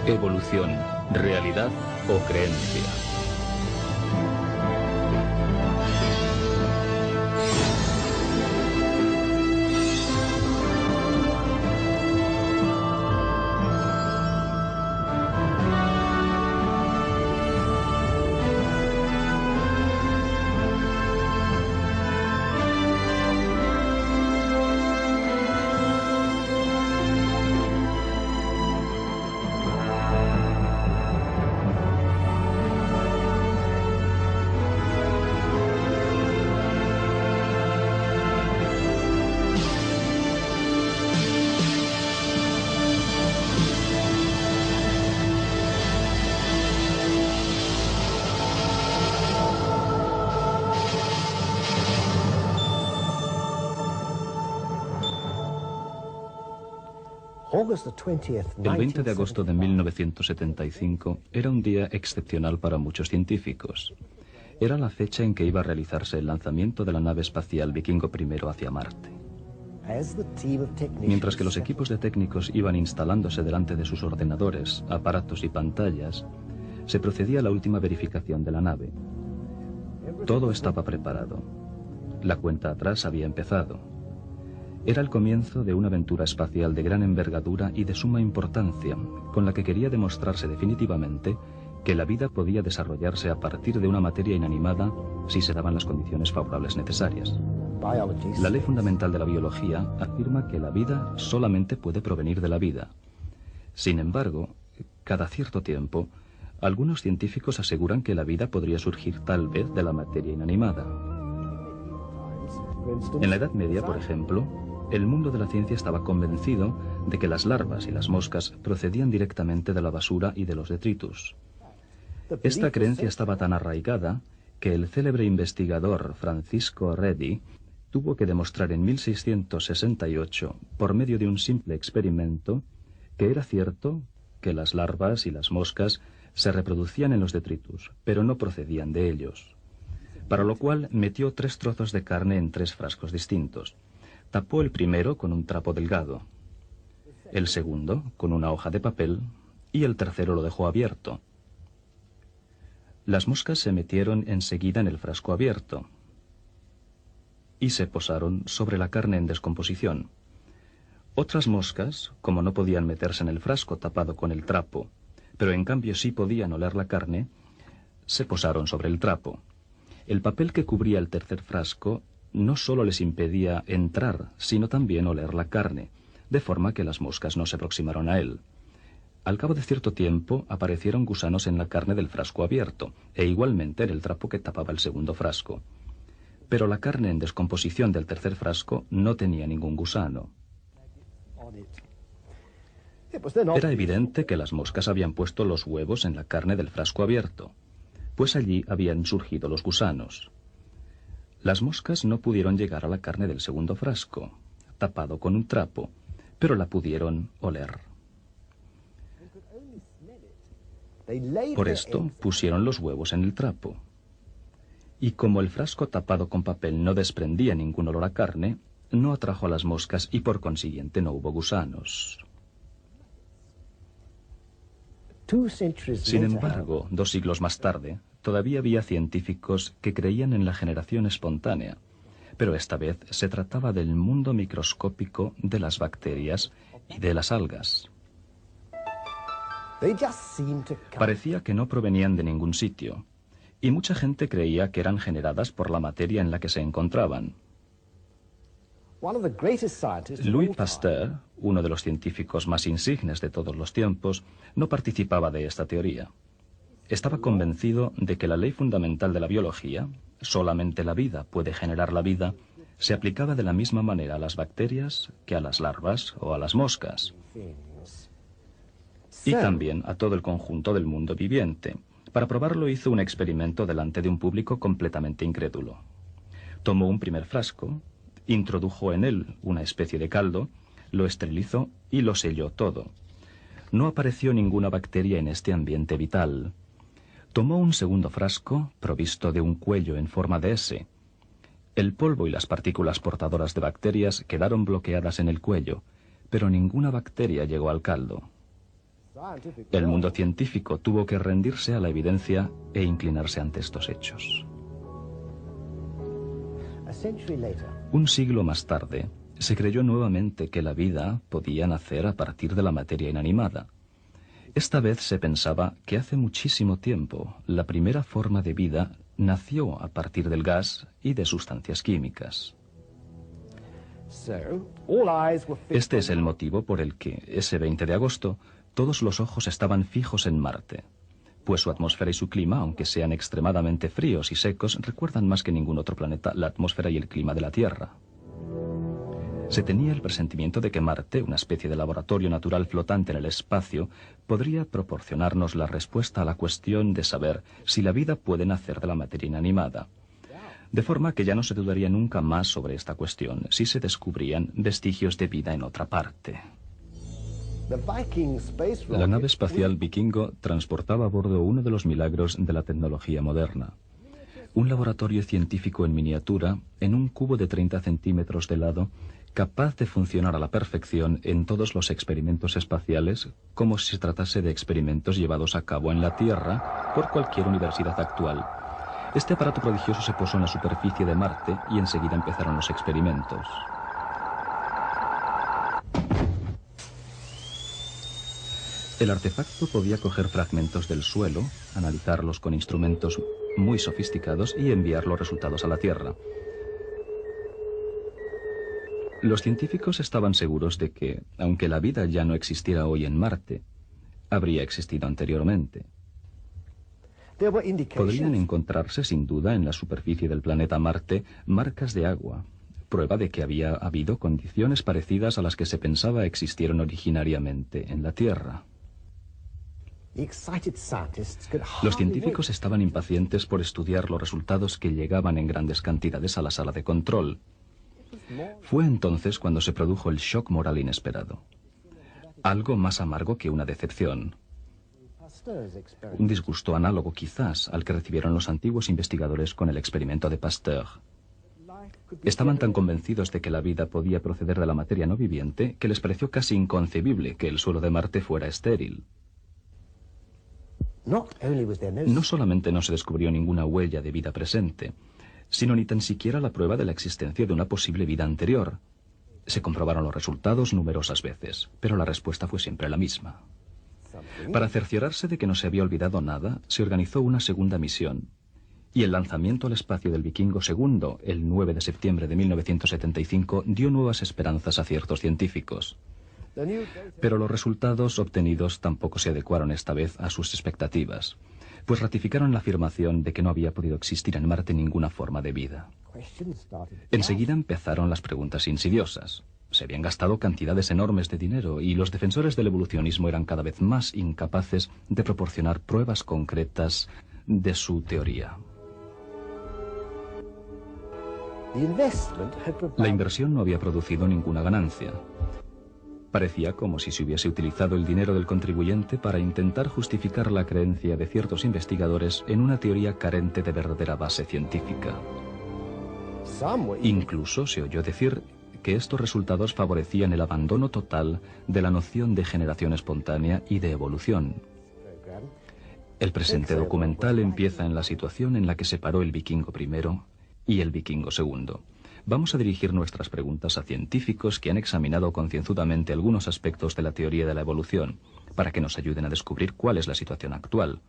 Evolución, realidad o creencia. El 20 de agosto de 1975 era un día excepcional para muchos científicos. Era la fecha en que iba a realizarse el lanzamiento de la nave espacial Vikingo I hacia Marte. Mientras que los equipos de técnicos iban instalándose delante de sus ordenadores, aparatos y pantallas, se procedía a la última verificación de la nave. Todo estaba preparado. La cuenta atrás había empezado. Era el comienzo de una aventura espacial de gran envergadura y de suma importancia, con la que quería demostrarse definitivamente que la vida podía desarrollarse a partir de una materia inanimada si se daban las condiciones favorables necesarias. La ley fundamental de la biología afirma que la vida solamente puede provenir de la vida. Sin embargo, cada cierto tiempo, algunos científicos aseguran que la vida podría surgir tal vez de la materia inanimada. En la Edad Media, por ejemplo, el mundo de la ciencia estaba convencido de que las larvas y las moscas procedían directamente de la basura y de los detritus. Esta creencia estaba tan arraigada que el célebre investigador Francisco Redi tuvo que demostrar en 1668, por medio de un simple experimento, que era cierto que las larvas y las moscas se reproducían en los detritus, pero no procedían de ellos. Para lo cual metió 3 trozos de carne en 3 frascos distintos. Tapó el primero con un trapo delgado, el segundo con una hoja de papel y el tercero lo dejó abierto. Las moscas se metieron enseguida en el frasco abierto y se posaron sobre la carne en descomposición. Otras moscas, como no podían meterse en el frasco tapado con el trapo, pero en cambio sí podían oler la carne, se posaron sobre el trapo. El papel que cubría el tercer frasco no solo les impedía entrar, sino también oler la carne, de forma que las moscas no se aproximaron a él. Al cabo de cierto tiempo aparecieron gusanos en la carne del frasco abierto, e igualmente en el trapo que tapaba el segundo frasco. Pero la carne en descomposición del tercer frasco no tenía ningún gusano. Era evidente que las moscas habían puesto los huevos en la carne del frasco abierto, pues allí habían surgido los gusanos. Las moscas no pudieron llegar a la carne del segundo frasco, tapado con un trapo, pero la pudieron oler. Por esto pusieron los huevos en el trapo. Y como el frasco tapado con papel no desprendía ningún olor a carne, no atrajo a las moscas y por consiguiente no hubo gusanos. Sin embargo, 2 siglos más tarde, todavía había científicos que creían en la generación espontánea, pero esta vez se trataba del mundo microscópico de las bacterias y de las algas. Parecía que no provenían de ningún sitio, y mucha gente creía que eran generadas por la materia en la que se encontraban. Louis Pasteur, uno de los científicos más insignes de todos los tiempos, no participaba de esta teoría. Estaba convencido de que la ley fundamental de la biología, solamente la vida puede generar la vida, se aplicaba de la misma manera a las bacterias que a las larvas o a las moscas, y también a todo el conjunto del mundo viviente. Para probarlo hizo un experimento delante de un público completamente incrédulo. Tomó un primer frasco, introdujo en él una especie de caldo, lo esterilizó y lo selló todo. No apareció ninguna bacteria en este ambiente vital. Tomó un segundo frasco, provisto de un cuello en forma de S. El polvo y las partículas portadoras de bacterias quedaron bloqueadas en el cuello, pero ninguna bacteria llegó al caldo. El mundo científico tuvo que rendirse a la evidencia e inclinarse ante estos hechos. Un siglo más tarde, se creyó nuevamente que la vida podía nacer a partir de la materia inanimada. Esta vez se pensaba que hace muchísimo tiempo la primera forma de vida nació a partir del gas y de sustancias químicas. Este es el motivo por el que, ese 20 de agosto, todos los ojos estaban fijos en Marte, pues su atmósfera y su clima, aunque sean extremadamente fríos y secos, recuerdan más que ningún otro planeta la atmósfera y el clima de la Tierra. Se tenía el presentimiento de que Marte, una especie de laboratorio natural flotante en el espacio, podría proporcionarnos la respuesta a la cuestión de saber si la vida puede nacer de la materia inanimada. De forma que ya no se dudaría nunca más sobre esta cuestión si se descubrían vestigios de vida en otra parte. La nave espacial Vikingo transportaba a bordo uno de los milagros de la tecnología moderna. Un laboratorio científico en miniatura, en un cubo de 30 centímetros de lado, capaz de funcionar a la perfección en todos los experimentos espaciales, como si se tratase de experimentos llevados a cabo en la Tierra por cualquier universidad actual. Este aparato prodigioso se posó en la superficie de Marte y enseguida empezaron los experimentos. El artefacto podía coger fragmentos del suelo, analizarlos con instrumentos muy sofisticados y enviar los resultados a la Tierra. Los científicos estaban seguros de que, aunque la vida ya no existiera hoy en Marte, habría existido anteriormente. Podrían encontrarse sin duda en la superficie del planeta Marte marcas de agua, prueba de que había habido condiciones parecidas a las que se pensaba existieron originariamente en la Tierra. Los científicos estaban impacientes por estudiar los resultados que llegaban en grandes cantidades a la sala de control. Fue entonces cuando se produjo el shock moral inesperado. Algo más amargo que una decepción. Un disgusto análogo quizás al que recibieron los antiguos investigadores con el experimento de Pasteur. Estaban tan convencidos de que la vida podía proceder de la materia no viviente que les pareció casi inconcebible que el suelo de Marte fuera estéril. No solamente no se descubrió ninguna huella de vida presente, sino ni tan siquiera la prueba de la existencia de una posible vida anterior. Se comprobaron los resultados numerosas veces, pero la respuesta fue siempre la misma. Para cerciorarse de que no se había olvidado nada, se organizó una segunda misión, y el lanzamiento al espacio del Vikingo II, el 9 de septiembre de 1975, dio nuevas esperanzas a ciertos científicos. Pero los resultados obtenidos tampoco se adecuaron esta vez a sus expectativas, pues ratificaron la afirmación de que no había podido existir en Marte ninguna forma de vida. Enseguida empezaron las preguntas insidiosas. Se habían gastado cantidades enormes de dinero y los defensores del evolucionismo eran cada vez más incapaces de proporcionar pruebas concretas de su teoría. La inversión no había producido ninguna ganancia. Parecía como si se hubiese utilizado el dinero del contribuyente para intentar justificar la creencia de ciertos investigadores en una teoría carente de verdadera base científica. Incluso se oyó decir que estos resultados favorecían el abandono total de la noción de generación espontánea y de evolución. El presente documental empieza en la situación en la que se paró el Vikingo I y el Vikingo II. Vamos a dirigir nuestras preguntas a científicos que han examinado concienzudamente algunos aspectos de la teoría de la evolución, para que nos ayuden a descubrir cuál es la situación actual.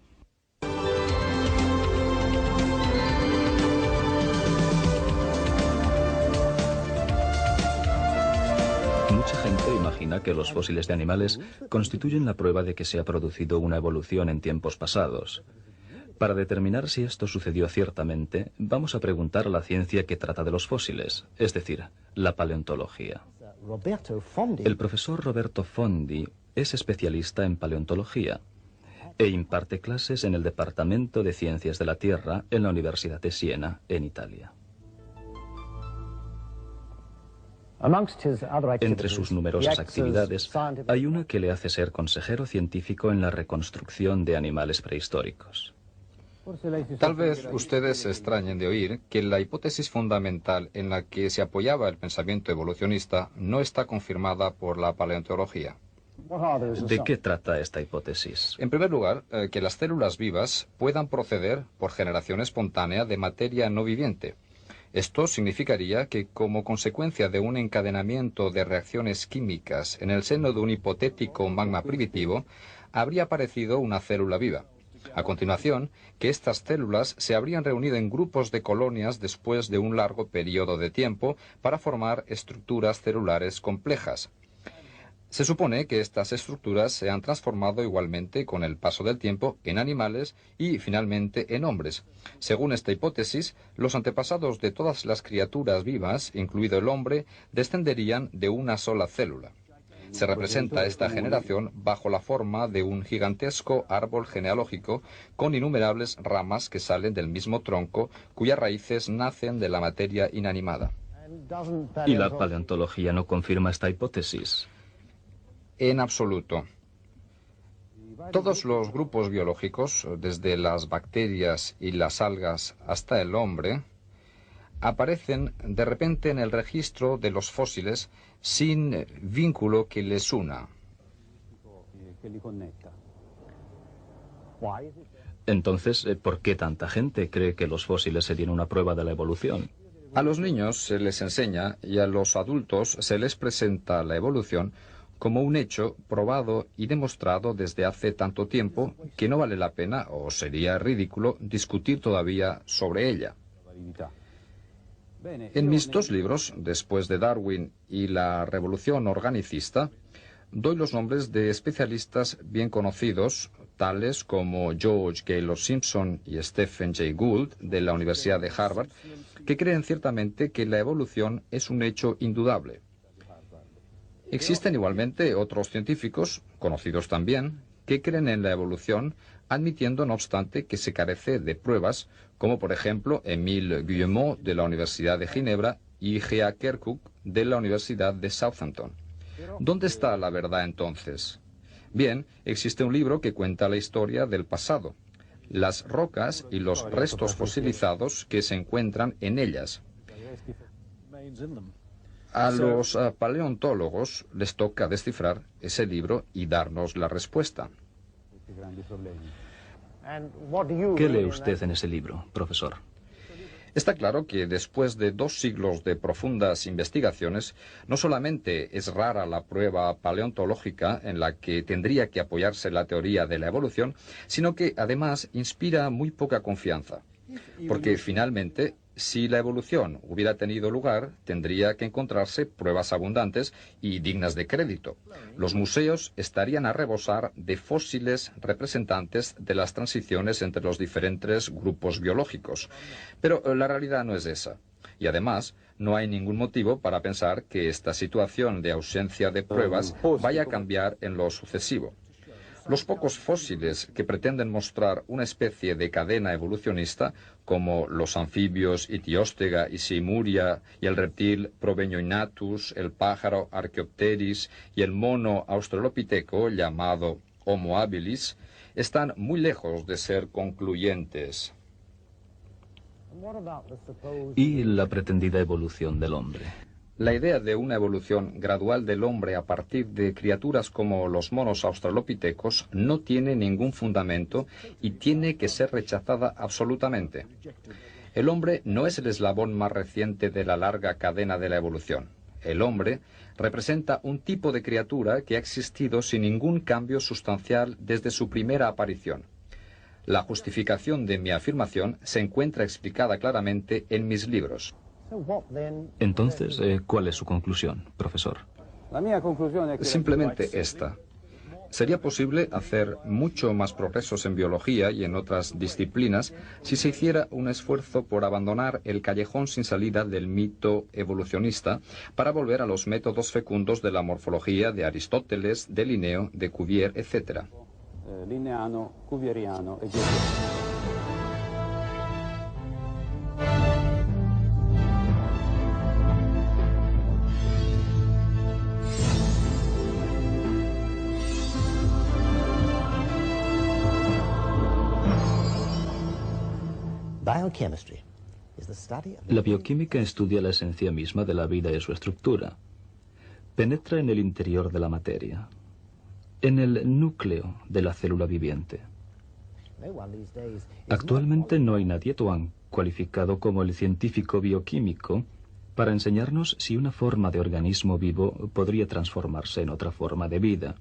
Mucha gente imagina que los fósiles de animales constituyen la prueba de que se ha producido una evolución en tiempos pasados. Para determinar si esto sucedió ciertamente, vamos a preguntar a la ciencia que trata de los fósiles, es decir, la paleontología. El profesor Roberto Fondi es especialista en paleontología e imparte clases en el Departamento de Ciencias de la Tierra en la Universidad de Siena, en Italia. Entre sus numerosas actividades, hay una que le hace ser consejero científico en la reconstrucción de animales prehistóricos. Tal vez ustedes se extrañen de oír que la hipótesis fundamental en la que se apoyaba el pensamiento evolucionista no está confirmada por la paleontología. ¿De qué trata esta hipótesis? En primer lugar, que las células vivas puedan proceder por generación espontánea de materia no viviente. Esto significaría que, como consecuencia de un encadenamiento de reacciones químicas en el seno de un hipotético magma primitivo, habría aparecido una célula viva. A continuación, que estas células se habrían reunido en grupos de colonias después de un largo periodo de tiempo para formar estructuras celulares complejas. Se supone que estas estructuras se han transformado igualmente con el paso del tiempo en animales y finalmente en hombres. Según esta hipótesis, los antepasados de todas las criaturas vivas, incluido el hombre, descenderían de una sola célula. Se representa esta generación bajo la forma de un gigantesco árbol genealógico con innumerables ramas que salen del mismo tronco, cuyas raíces nacen de la materia inanimada. ¿Y la paleontología no confirma esta hipótesis? En absoluto. Todos los grupos biológicos, desde las bacterias y las algas hasta el hombre, aparecen de repente en el registro de los fósiles sin vínculo que les una. Entonces, ¿por qué tanta gente cree que los fósiles serían una prueba de la evolución? A los niños se les enseña y a los adultos se les presenta la evolución como un hecho probado y demostrado desde hace tanto tiempo que no vale la pena, o sería ridículo, discutir todavía sobre ella. En mis dos libros, Después de Darwin y La Revolución Organicista, doy los nombres de especialistas bien conocidos, tales como George Gaylor Simpson y Stephen Jay Gould, de la Universidad de Harvard, que creen ciertamente que la evolución es un hecho indudable. Existen igualmente otros científicos, conocidos también, que creen en la evolución, admitiendo no obstante que se carece de pruebas, como por ejemplo Émile Guillemot de la Universidad de Ginebra y G.A. Kirkuk de la Universidad de Southampton. ¿Dónde está la verdad entonces? Bien, existe un libro que cuenta la historia del pasado, las rocas y los restos fosilizados que se encuentran en ellas. A los paleontólogos les toca descifrar ese libro y darnos la respuesta. ¿Qué lee usted en ese libro, profesor? Está claro que después de 2 siglos de profundas investigaciones, no solamente es rara la prueba paleontológica en la que tendría que apoyarse la teoría de la evolución, sino que además inspira muy poca confianza. Porque finalmente, si la evolución hubiera tenido lugar, tendría que encontrarse pruebas abundantes y dignas de crédito. Los museos estarían a rebosar de fósiles representantes de las transiciones entre los diferentes grupos biológicos. Pero la realidad no es esa. Y además, no hay ningún motivo para pensar que esta situación de ausencia de pruebas vaya a cambiar en lo sucesivo. Los pocos fósiles que pretenden mostrar una especie de cadena evolucionista, como los anfibios Itiostega y Simuria, y el reptil Probenioinatus, el pájaro Archaeopteris y el mono australopiteco llamado Homo habilis, están muy lejos de ser concluyentes. ¿Y la pretendida evolución del hombre? La idea de una evolución gradual del hombre a partir de criaturas como los monos australopitecos no tiene ningún fundamento y tiene que ser rechazada absolutamente. El hombre no es el eslabón más reciente de la larga cadena de la evolución. El hombre representa un tipo de criatura que ha existido sin ningún cambio sustancial desde su primera aparición. La justificación de mi afirmación se encuentra explicada claramente en mis libros. Entonces, ¿cuál es su conclusión, profesor? Simplemente esta. Sería posible hacer mucho más progresos en biología y en otras disciplinas si se hiciera un esfuerzo por abandonar el callejón sin salida del mito evolucionista para volver a los métodos fecundos de la morfología de Aristóteles, de Linneo, de Cuvier, etc. Linneano, Cuvieriano e La bioquímica estudia la esencia misma de la vida y su estructura. Penetra en el interior de la materia. en el núcleo de la célula viviente. Actualmente no hay nadie tan cualificado como el científico bioquímico para enseñarnos si una forma de organismo vivo podría transformarse en otra forma de vida.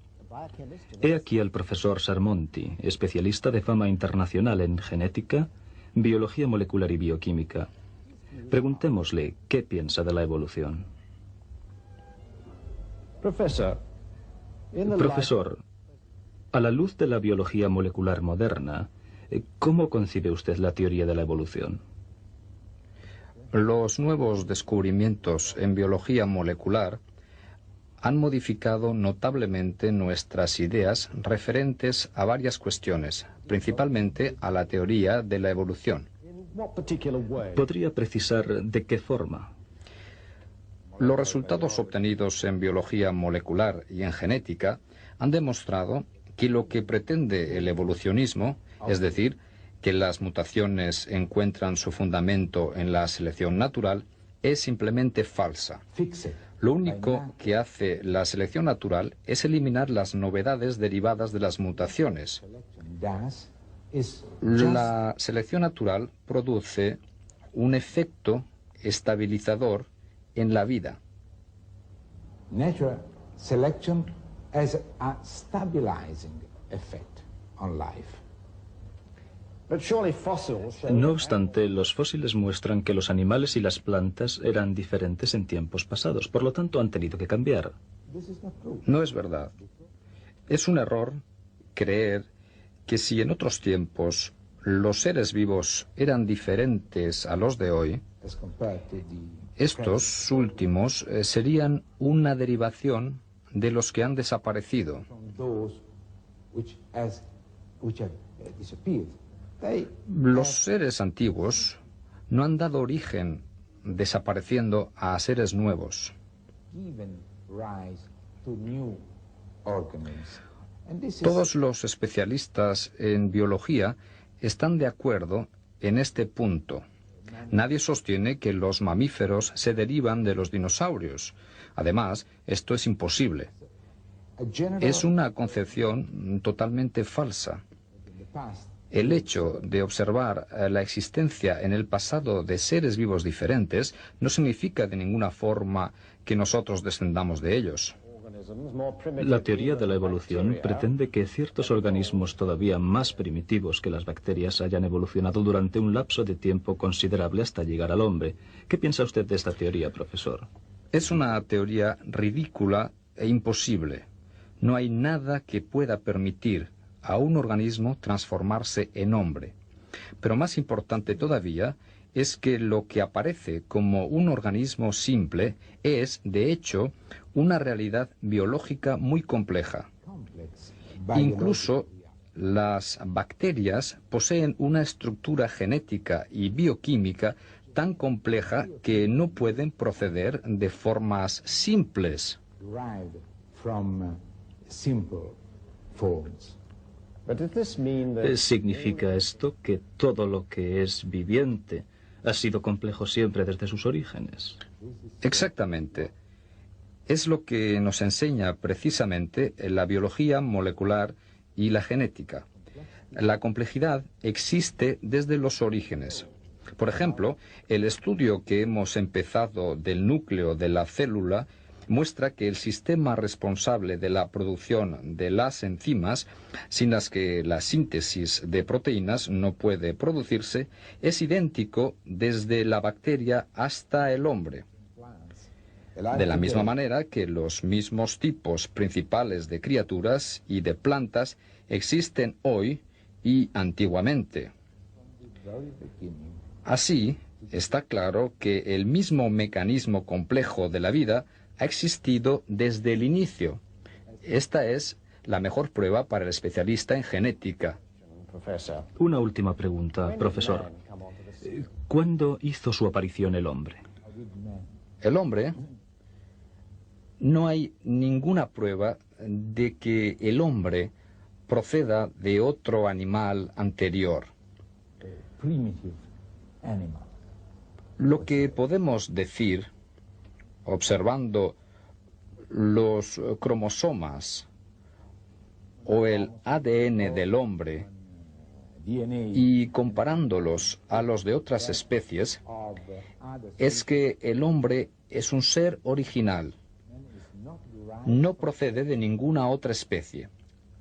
He aquí al profesor Sermonti, especialista de fama internacional en genética, biología molecular y bioquímica. Preguntémosle qué piensa de la evolución. Profesor, a la luz de la biología molecular moderna, ¿cómo concibe usted la teoría de la evolución? Los nuevos descubrimientos en biología molecular han modificado notablemente nuestras ideas referentes a varias cuestiones, principalmente a la teoría de la evolución. ¿Podría precisar de qué forma? Los resultados obtenidos en biología molecular y en genética han demostrado que lo que pretende el evolucionismo, es decir, que las mutaciones encuentran su fundamento en la selección natural, es simplemente falsa. Lo único que hace la selección natural es eliminar las novedades derivadas de las mutaciones. La selección natural produce un efecto estabilizador en la vida. Natural selection has a stabilizing effect on life. No obstante, los fósiles muestran que los animales y las plantas eran diferentes en tiempos pasados, por lo tanto han tenido que cambiar. No es verdad. Es un error creer que si en otros tiempos los seres vivos eran diferentes a los de hoy, estos últimos serían una derivación de los que han desaparecido. Los seres antiguos no han dado origen, desapareciendo, a seres nuevos. Todos los especialistas en biología están de acuerdo en este punto. Nadie sostiene que los mamíferos se derivan de los dinosaurios. Además, esto es imposible. Es una concepción totalmente falsa. El hecho de observar la existencia en el pasado de seres vivos diferentes no significa de ninguna forma que nosotros descendamos de ellos. La teoría de la evolución pretende que ciertos organismos todavía más primitivos que las bacterias hayan evolucionado durante un lapso de tiempo considerable hasta llegar al hombre. ¿Qué piensa usted de esta teoría, profesor? Es una teoría ridícula e imposible. No hay nada que pueda permitir a un organismo transformarse en hombre. Pero más importante todavía es que lo que aparece como un organismo simple es, de hecho, una realidad biológica muy compleja. Incluso las bacterias poseen una estructura genética y bioquímica tan compleja que no pueden proceder de formas simples. ¿Significa esto que todo lo que es viviente ha sido complejo siempre desde sus orígenes? Exactamente. Es lo que nos enseña precisamente la biología molecular y la genética. La complejidad existe desde los orígenes. Por ejemplo, el estudio que hemos empezado del núcleo de la célula muestra que el sistema responsable de la producción de las enzimas, sin las que la síntesis de proteínas no puede producirse, es idéntico desde la bacteria hasta el hombre. De la misma manera que los mismos tipos principales de criaturas y de plantas existen hoy y antiguamente. Así, está claro que el mismo mecanismo complejo de la vida ha existido desde el inicio. Esta es la mejor prueba para el especialista en genética. Una última pregunta, profesor. ¿Cuándo hizo su aparición el hombre? El hombre, no hay ninguna prueba de que el hombre proceda de otro animal anterior. Lo que podemos decir, observando los cromosomas o el ADN del hombre DNA y comparándolos a los de otras especies, of other es que el hombre es un ser original, no procede de ninguna otra especie.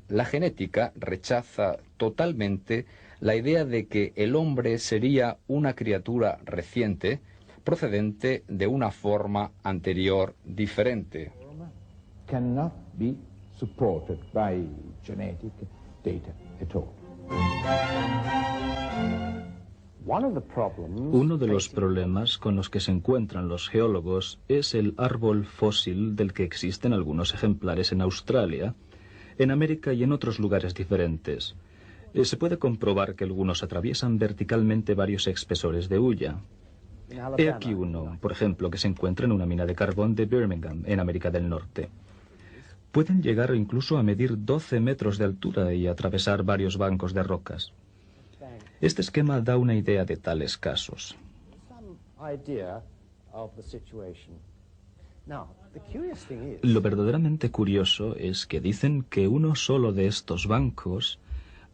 La genética rechaza totalmente la idea de que el hombre sería una criatura reciente procedente de una forma anterior diferente. cannot be supported by genetic data at all. Uno de los problemas con los que se encuentran los geólogos es el árbol fósil del que existen algunos ejemplares en Australia, en América y en otros lugares diferentes. Se puede comprobar que algunos atraviesan verticalmente varios espesores de hulla. He aquí uno, por ejemplo, que se encuentra en una mina de carbón de Birmingham, en América del Norte. Pueden llegar incluso a medir 12 metros de altura y atravesar varios bancos de rocas. Este esquema da una idea de tales casos. Lo verdaderamente curioso es que dicen que uno solo de estos bancos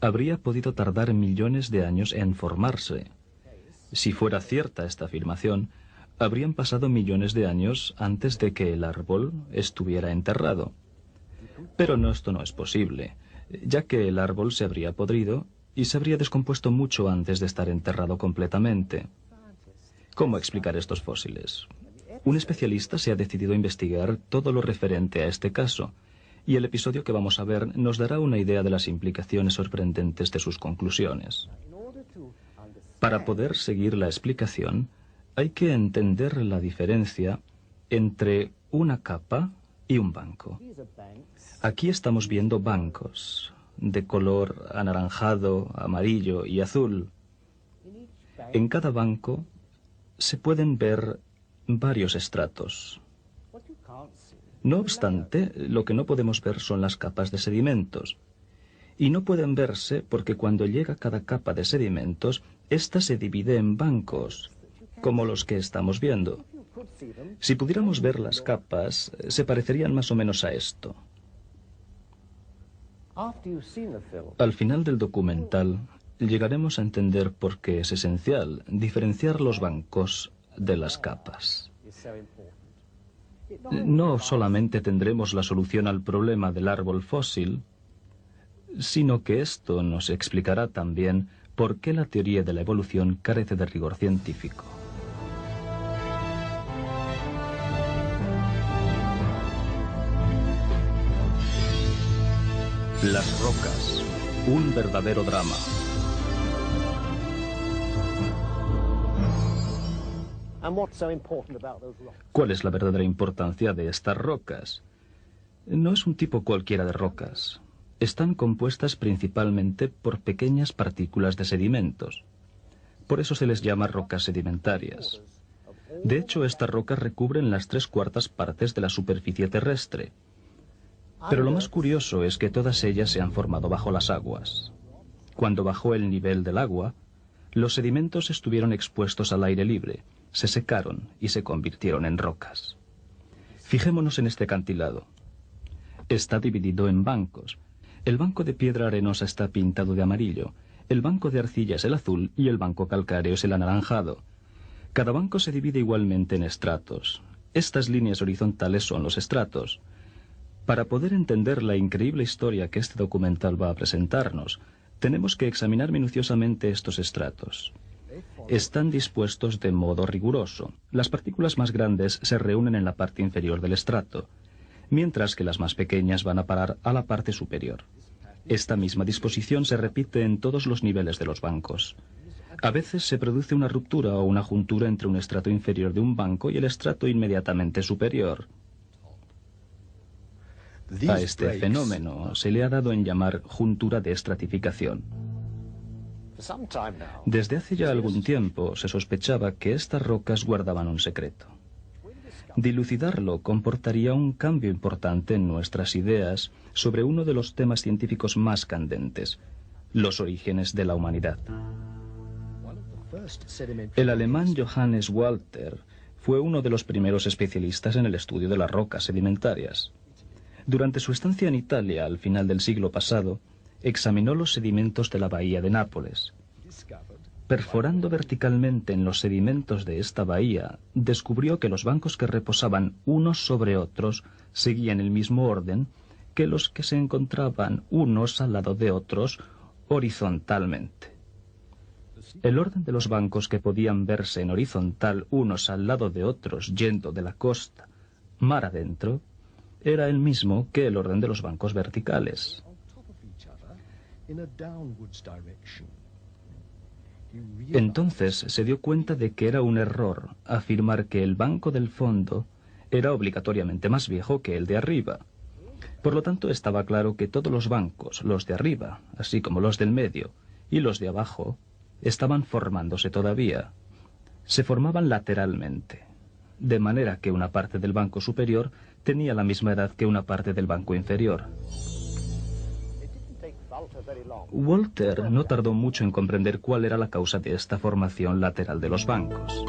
habría podido tardar millones de años en formarse. Si fuera cierta esta afirmación, habrían pasado millones de años antes de que el árbol estuviera enterrado. Pero esto no es posible, ya que el árbol se habría podrido y se habría descompuesto mucho antes de estar enterrado completamente. ¿Cómo explicar estos fósiles? Un especialista se ha decidido a investigar todo lo referente a este caso, y el episodio que vamos a ver nos dará una idea de las implicaciones sorprendentes de sus conclusiones. Para poder seguir la explicación, hay que entender la diferencia entre una capa y un banco. Aquí estamos viendo bancos de color anaranjado, amarillo y azul. En cada banco se pueden ver varios estratos. No obstante, lo que no podemos ver son las capas de sedimentos. Y no pueden verse porque cuando llega cada capa de sedimentos, ésta se divide en bancos, como los que estamos viendo. Si pudiéramos ver las capas, se parecerían más o menos a esto. Al final del documental, llegaremos a entender por qué es esencial diferenciar los bancos de las capas. No solamente tendremos la solución al problema del árbol fósil, sino que esto nos explicará también por qué la teoría de la evolución carece de rigor científico. Las rocas, un verdadero drama. ¿Cuál es la verdadera importancia de estas rocas? No es un tipo cualquiera de rocas. Están compuestas principalmente por pequeñas partículas de sedimentos. Por eso se les llama rocas sedimentarias. De hecho, estas rocas recubren las 3/4 partes de la superficie terrestre. Pero lo más curioso es que todas ellas se han formado bajo las aguas. Cuando bajó el nivel del agua, los sedimentos estuvieron expuestos al aire libre, se secaron y se convirtieron en rocas. Fijémonos en este acantilado. Está dividido en bancos. El banco de piedra arenosa está pintado de amarillo, el banco de arcilla es el azul y el banco calcáreo es el anaranjado. Cada banco se divide igualmente en estratos. Estas líneas horizontales son los estratos. Para poder entender la increíble historia que este documental va a presentarnos, tenemos que examinar minuciosamente estos estratos. Están dispuestos de modo riguroso. Las partículas más grandes se reúnen en la parte inferior del estrato, mientras que las más pequeñas van a parar a la parte superior. Esta misma disposición se repite en todos los niveles de los bancos. A veces se produce una ruptura o una juntura entre un estrato inferior de un banco y el estrato inmediatamente superior. A este fenómeno se le ha dado en llamar juntura de estratificación. Desde hace ya algún tiempo se sospechaba que estas rocas guardaban un secreto. Dilucidarlo comportaría un cambio importante en nuestras ideas sobre uno de los temas científicos más candentes, los orígenes de la humanidad. El alemán Johannes Walter fue uno de los primeros especialistas en el estudio de las rocas sedimentarias. Durante su estancia en Italia al final del siglo pasado, examinó los sedimentos de la bahía de Nápoles. Perforando verticalmente en los sedimentos de esta bahía, descubrió que los bancos que reposaban unos sobre otros seguían el mismo orden que los que se encontraban unos al lado de otros horizontalmente. El orden de los bancos que podían verse en horizontal unos al lado de otros yendo de la costa mar adentro era el mismo que el orden de los bancos verticales. Entonces se dio cuenta de que era un error afirmar que el banco del fondo era obligatoriamente más viejo que el de arriba. Por lo tanto, estaba claro que todos los bancos, los de arriba, así como los del medio y los de abajo, estaban formándose todavía. Se formaban lateralmente, de manera que una parte del banco superior tenía la misma edad que una parte del banco inferior. Walter no tardó mucho en comprender cuál era la causa de esta formación lateral de los bancos.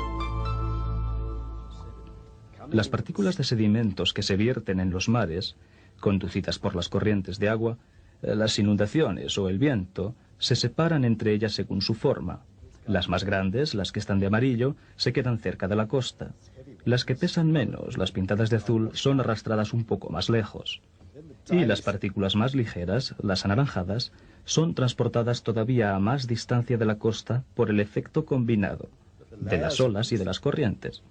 Las partículas de sedimentos que se vierten en los mares, conducidas por las corrientes de agua, las inundaciones o el viento, se separan entre ellas según su forma. Las más grandes, las que están de amarillo, se quedan cerca de la costa. Las que pesan menos, las pintadas de azul, son arrastradas un poco más lejos. Y las partículas más ligeras, las anaranjadas, son transportadas todavía a más distancia de la costa por el efecto combinado de las olas y de las corrientes.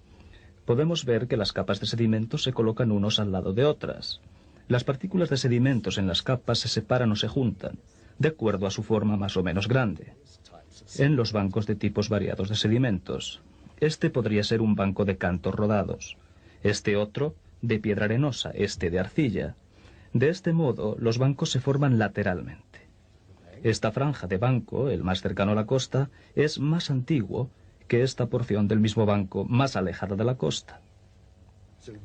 Podemos ver que las capas de sedimentos se colocan unos al lado de otras. Las partículas de sedimentos en las capas se separan o se juntan, de acuerdo a su forma más o menos grande. En los bancos de tipos variados de sedimentos, este podría ser un banco de cantos rodados, este otro de piedra arenosa, este de arcilla. De este modo, los bancos se forman lateralmente. Esta franja de banco, el más cercano a la costa, es más antiguo que esta porción del mismo banco más alejada de la costa.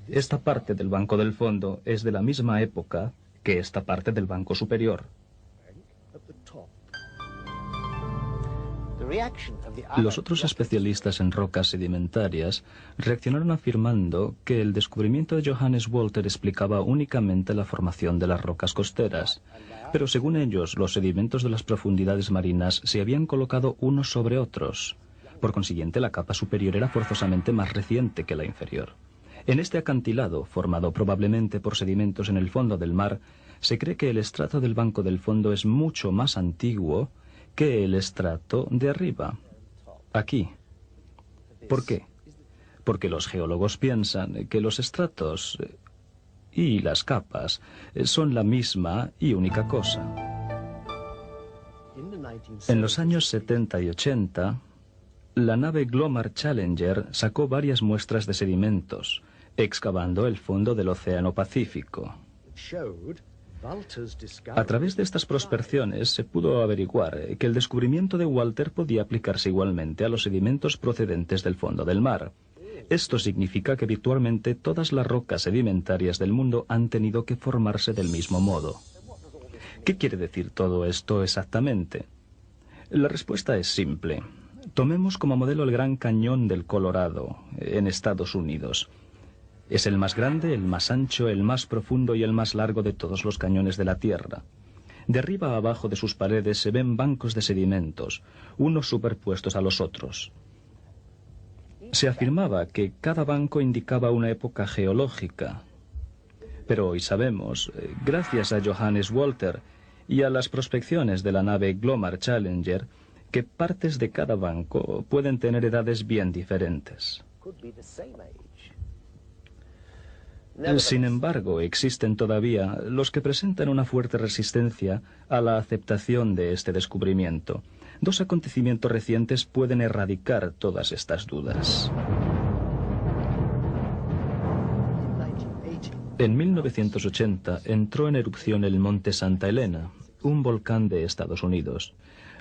Esta parte del banco del fondo es de la misma época que esta parte del banco superior. Los otros especialistas en rocas sedimentarias reaccionaron afirmando que el descubrimiento de Johannes Walter explicaba únicamente la formación de las rocas costeras, pero según ellos los sedimentos de las profundidades marinas se habían colocado unos sobre otros. Por consiguiente, la capa superior era forzosamente más reciente que la inferior. En este acantilado, formado probablemente por sedimentos en el fondo del mar, se cree que el estrato del banco del fondo es mucho más antiguo que el estrato de arriba, aquí. ¿Por qué? Porque los geólogos piensan que los estratos y las capas son la misma y única cosa. En los años 70 y 80, la nave Glomar Challenger sacó varias muestras de sedimentos, excavando el fondo del Océano Pacífico. A través de estas prospecciones se pudo averiguar que el descubrimiento de Walter podía aplicarse igualmente a los sedimentos procedentes del fondo del mar. Esto significa que virtualmente todas las rocas sedimentarias del mundo han tenido que formarse del mismo modo. ¿Qué quiere decir todo esto exactamente? La respuesta es simple. Tomemos como modelo el Gran Cañón del Colorado, en Estados Unidos. Es el más grande, el más ancho, el más profundo y el más largo de todos los cañones de la Tierra. De arriba a abajo de sus paredes se ven bancos de sedimentos, unos superpuestos a los otros. Se afirmaba que cada banco indicaba una época geológica. Pero hoy sabemos, gracias a Johannes Walter y a las prospecciones de la nave Glomar Challenger, que partes de cada banco pueden tener edades bien diferentes. Sin embargo, existen todavía los que presentan una fuerte resistencia a la aceptación de este descubrimiento. Dos acontecimientos recientes pueden erradicar todas estas dudas. En 1980 entró en erupción el monte Santa Elena, un volcán de Estados Unidos.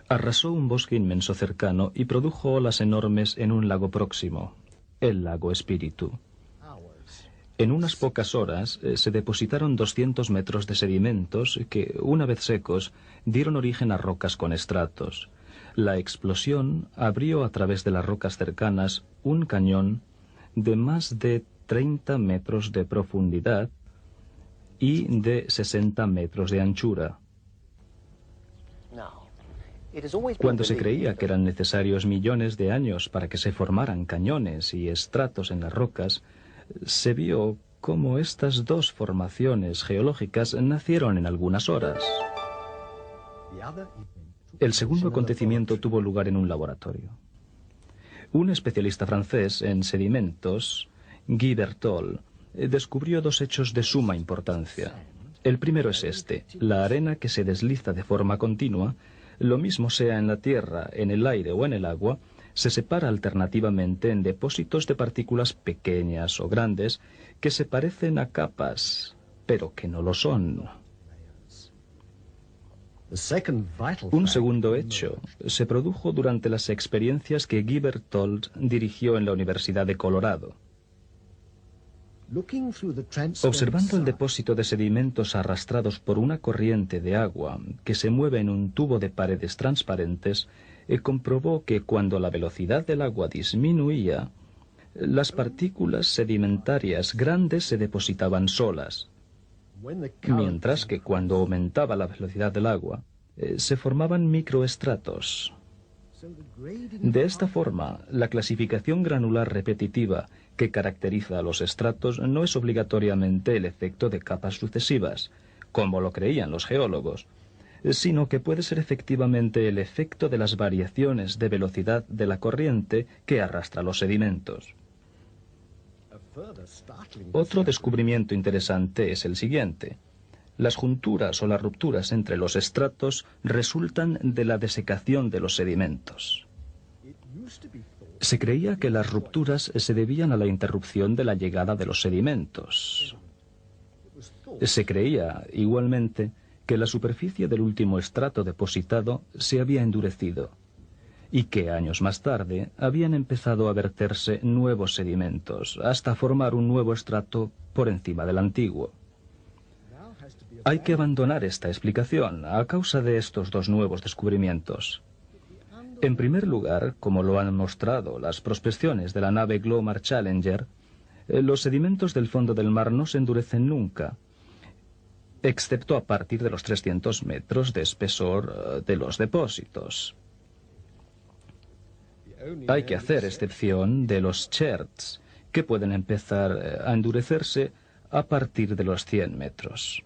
Arrasó un bosque inmenso cercano y produjo olas enormes en un lago próximo, el lago Espíritu. En unas pocas horas se depositaron 200 metros de sedimentos que, una vez secos, dieron origen a rocas con estratos. La explosión abrió a través de las rocas cercanas un cañón de más de 30 metros de profundidad y de 60 metros de anchura. Cuando se creía que eran necesarios millones de años para que se formaran cañones y estratos en las rocas, se vio cómo estas dos formaciones geológicas nacieron en algunas horas. El segundo acontecimiento tuvo lugar en un laboratorio. Un especialista francés en sedimentos, Guy Berthold, descubrió dos hechos de suma importancia. El primero es este: la arena que se desliza de forma continua, lo mismo sea en la tierra, en el aire o en el agua, se separa alternativamente en depósitos de partículas pequeñas o grandes que se parecen a capas, pero que no lo son. Un segundo hecho se produjo durante las experiencias que Guy Berthold dirigió en la Universidad de Colorado. Observando el depósito de sedimentos arrastrados por una corriente de agua que se mueve en un tubo de paredes transparentes, comprobó que cuando la velocidad del agua disminuía, las partículas sedimentarias grandes se depositaban solas, mientras que cuando aumentaba la velocidad del agua, se formaban microestratos. De esta forma, la clasificación granular repetitiva que caracteriza a los estratos no es obligatoriamente el efecto de capas sucesivas, como lo creían los geólogos, sino que puede ser efectivamente el efecto de las variaciones de velocidad de la corriente que arrastra los sedimentos. Otro descubrimiento interesante es el siguiente. Las junturas o las rupturas entre los estratos resultan de la desecación de los sedimentos. Se creía que las rupturas se debían a la interrupción de la llegada de los sedimentos. Se creía, igualmente, que la superficie del último estrato depositado se había endurecido y que años más tarde habían empezado a verterse nuevos sedimentos hasta formar un nuevo estrato por encima del antiguo. Hay que abandonar esta explicación a causa de estos dos nuevos descubrimientos. En primer lugar, como lo han mostrado las prospecciones de la nave Glomar Challenger, los sedimentos del fondo del mar no se endurecen nunca, excepto a partir de los 300 metros de espesor de los depósitos. Hay que hacer excepción de los cherts, que pueden empezar a endurecerse a partir de los 100 metros.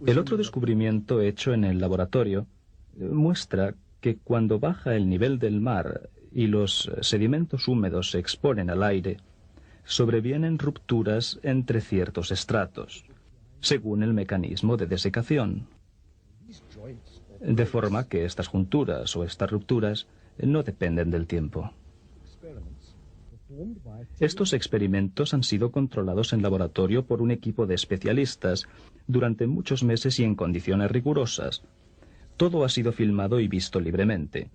El otro descubrimiento hecho en el laboratorio muestra que cuando baja el nivel del mar y los sedimentos húmedos se exponen al aire, sobrevienen rupturas entre ciertos estratos, según el mecanismo de desecación. De forma que estas junturas o estas rupturas no dependen del tiempo. Estos experimentos han sido controlados en laboratorio por un equipo de especialistas durante muchos meses y en condiciones rigurosas. Todo ha sido filmado y visto libremente.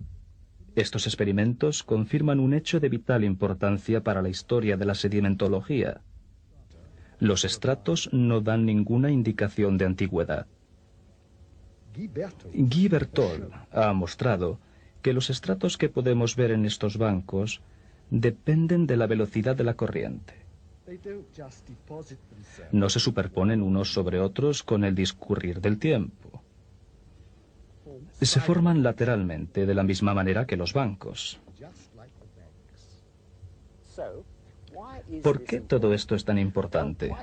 Estos experimentos confirman un hecho de vital importancia para la historia de la sedimentología. Los estratos no dan ninguna indicación de antigüedad. Guy Berthold ha mostrado que los estratos que podemos ver en estos bancos dependen de la velocidad de la corriente. No se superponen unos sobre otros con el discurrir del tiempo. Se forman lateralmente de la misma manera que los bancos. ¿Por qué todo esto es tan importante?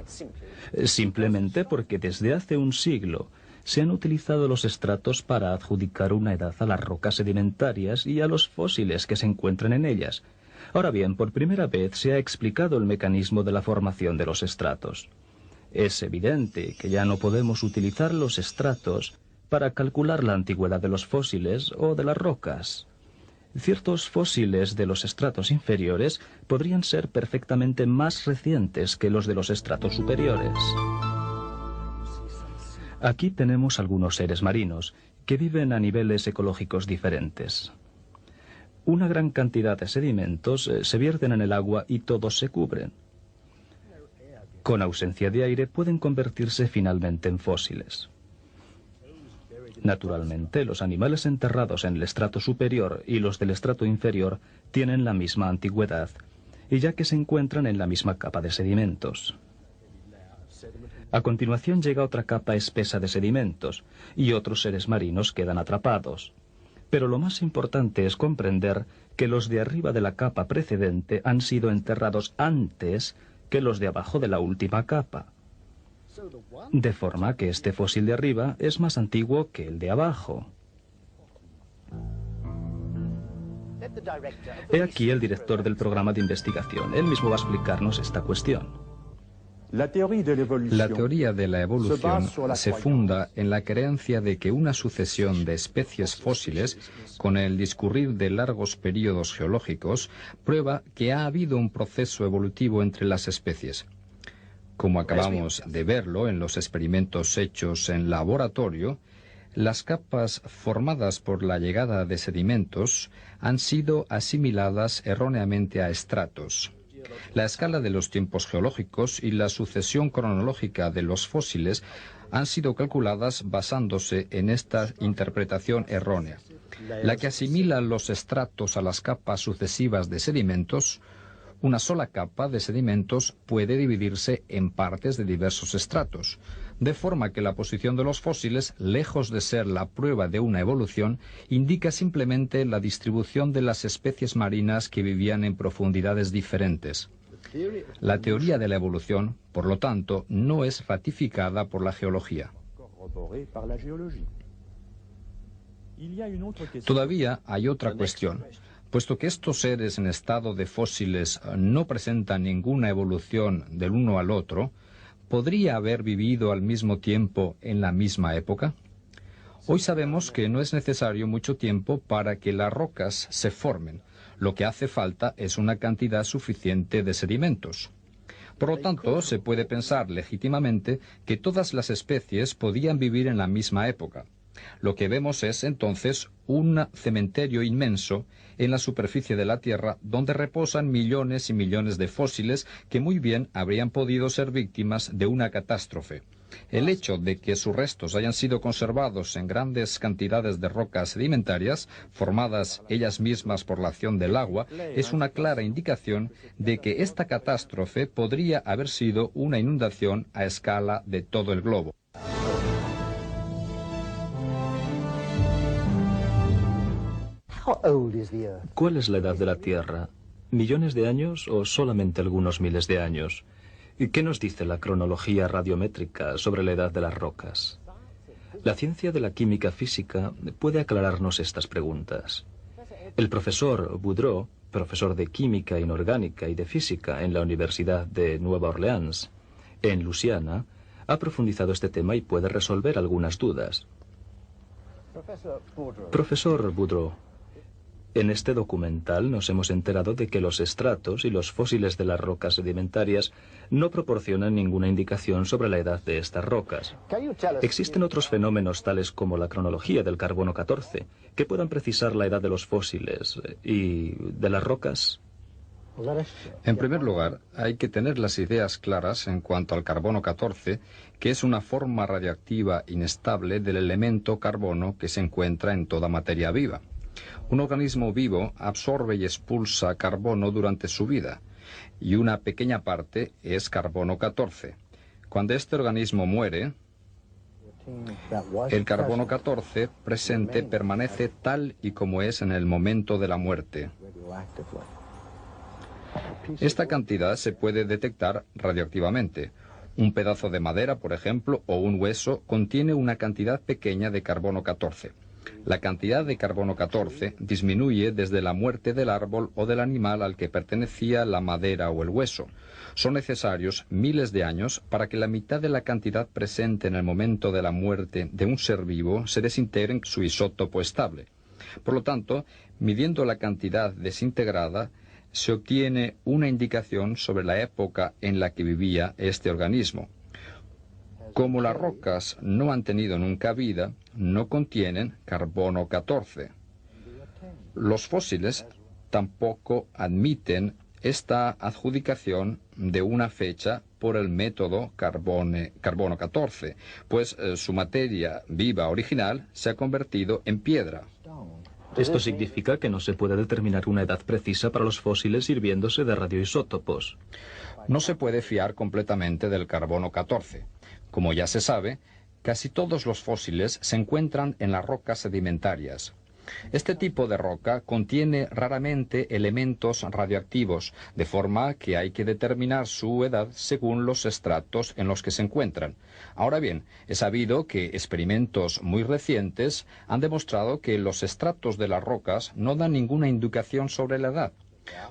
Simplemente porque desde hace un siglo se han utilizado los estratos para adjudicar una edad a las rocas sedimentarias y a los fósiles que se encuentran en ellas. Ahora bien, por primera vez se ha explicado el mecanismo de la formación de los estratos. Es evidente que ya no podemos utilizar los estratos para calcular la antigüedad de los fósiles o de las rocas. Ciertos fósiles de los estratos inferiores podrían ser perfectamente más recientes que los de los estratos superiores. Aquí tenemos algunos seres marinos que viven a niveles ecológicos diferentes. Una gran cantidad de sedimentos se vierten en el agua y todos se cubren. Con ausencia de aire pueden convertirse finalmente en fósiles. Naturalmente, los animales enterrados en el estrato superior y los del estrato inferior tienen la misma antigüedad, y ya que se encuentran en la misma capa de sedimentos. A continuación llega otra capa espesa de sedimentos, y otros seres marinos quedan atrapados. Pero lo más importante es comprender que los de arriba de la capa precedente han sido enterrados antes que los de abajo de la última capa. De forma que este fósil de arriba es más antiguo que el de abajo. He aquí el director del programa de investigación. Él mismo va a explicarnos esta cuestión. La teoría de la evolución se funda en la creencia de que una sucesión de especies fósiles, con el discurrir de largos periodos geológicos, prueba que ha habido un proceso evolutivo entre las especies. Como acabamos de verlo en los experimentos hechos en laboratorio, las capas formadas por la llegada de sedimentos han sido asimiladas erróneamente a estratos. La escala de los tiempos geológicos y la sucesión cronológica de los fósiles han sido calculadas basándose en esta interpretación errónea, la que asimila los estratos a las capas sucesivas de sedimentos. Una sola capa de sedimentos puede dividirse en partes de diversos estratos, de forma que la posición de los fósiles, lejos de ser la prueba de una evolución, indica simplemente la distribución de las especies marinas que vivían en profundidades diferentes. La teoría de la evolución, por lo tanto, no es ratificada por la geología. Todavía hay otra cuestión. Puesto que estos seres en estado de fósiles no presentan ninguna evolución del uno al otro, ¿podría haber vivido al mismo tiempo en la misma época? Hoy sabemos que no es necesario mucho tiempo para que las rocas se formen. Lo que hace falta es una cantidad suficiente de sedimentos. Por lo tanto, se puede pensar legítimamente que todas las especies podían vivir en la misma época. Lo que vemos es entonces un cementerio inmenso en la superficie de la Tierra donde reposan millones y millones de fósiles que muy bien habrían podido ser víctimas de una catástrofe. El hecho de que sus restos hayan sido conservados en grandes cantidades de rocas sedimentarias, formadas ellas mismas por la acción del agua, es una clara indicación de que esta catástrofe podría haber sido una inundación a escala de todo el globo. ¿Cuál es la edad de la Tierra? ¿Millones de años o solamente algunos miles de años? ¿Y qué nos dice la cronología radiométrica sobre la edad de las rocas? La ciencia de la química física puede aclararnos estas preguntas. El profesor Boudreau, profesor de química inorgánica y de física en la Universidad de Nueva Orleans, en Luisiana, ha profundizado este tema y puede resolver algunas dudas. Profesor Boudreau, en este documental nos hemos enterado de que los estratos y los fósiles de las rocas sedimentarias no proporcionan ninguna indicación sobre la edad de estas rocas. ¿Existen otros fenómenos tales como la cronología del carbono 14 que puedan precisar la edad de los fósiles y de las rocas? En primer lugar, hay que tener las ideas claras en cuanto al carbono 14, que es una forma radiactiva inestable del elemento carbono que se encuentra en toda materia viva. Un organismo vivo absorbe y expulsa carbono durante su vida, y una pequeña parte es carbono 14. Cuando este organismo muere, el carbono 14 presente permanece tal y como es en el momento de la muerte. Esta cantidad se puede detectar radioactivamente. Un pedazo de madera, por ejemplo, o un hueso contiene una cantidad pequeña de carbono 14. La cantidad de carbono 14 disminuye desde la muerte del árbol o del animal al que pertenecía la madera o el hueso. Son necesarios miles de años para que la mitad de la cantidad presente en el momento de la muerte de un ser vivo se desintegre en su isótopo estable. Por lo tanto, midiendo la cantidad desintegrada, se obtiene una indicación sobre la época en la que vivía este organismo. Como las rocas no han tenido nunca vida, no contienen carbono 14. Los fósiles tampoco admiten esta adjudicación de una fecha por el método carbono 14, pues su materia viva original se ha convertido en piedra. Esto significa que no se puede determinar una edad precisa para los fósiles sirviéndose de radioisótopos. No se puede fiar completamente del carbono 14. Como ya se sabe, casi todos los fósiles se encuentran en las rocas sedimentarias. Este tipo de roca contiene raramente elementos radioactivos, de forma que hay que determinar su edad según los estratos en los que se encuentran. Ahora bien, es sabido que experimentos muy recientes han demostrado que los estratos de las rocas no dan ninguna indicación sobre la edad.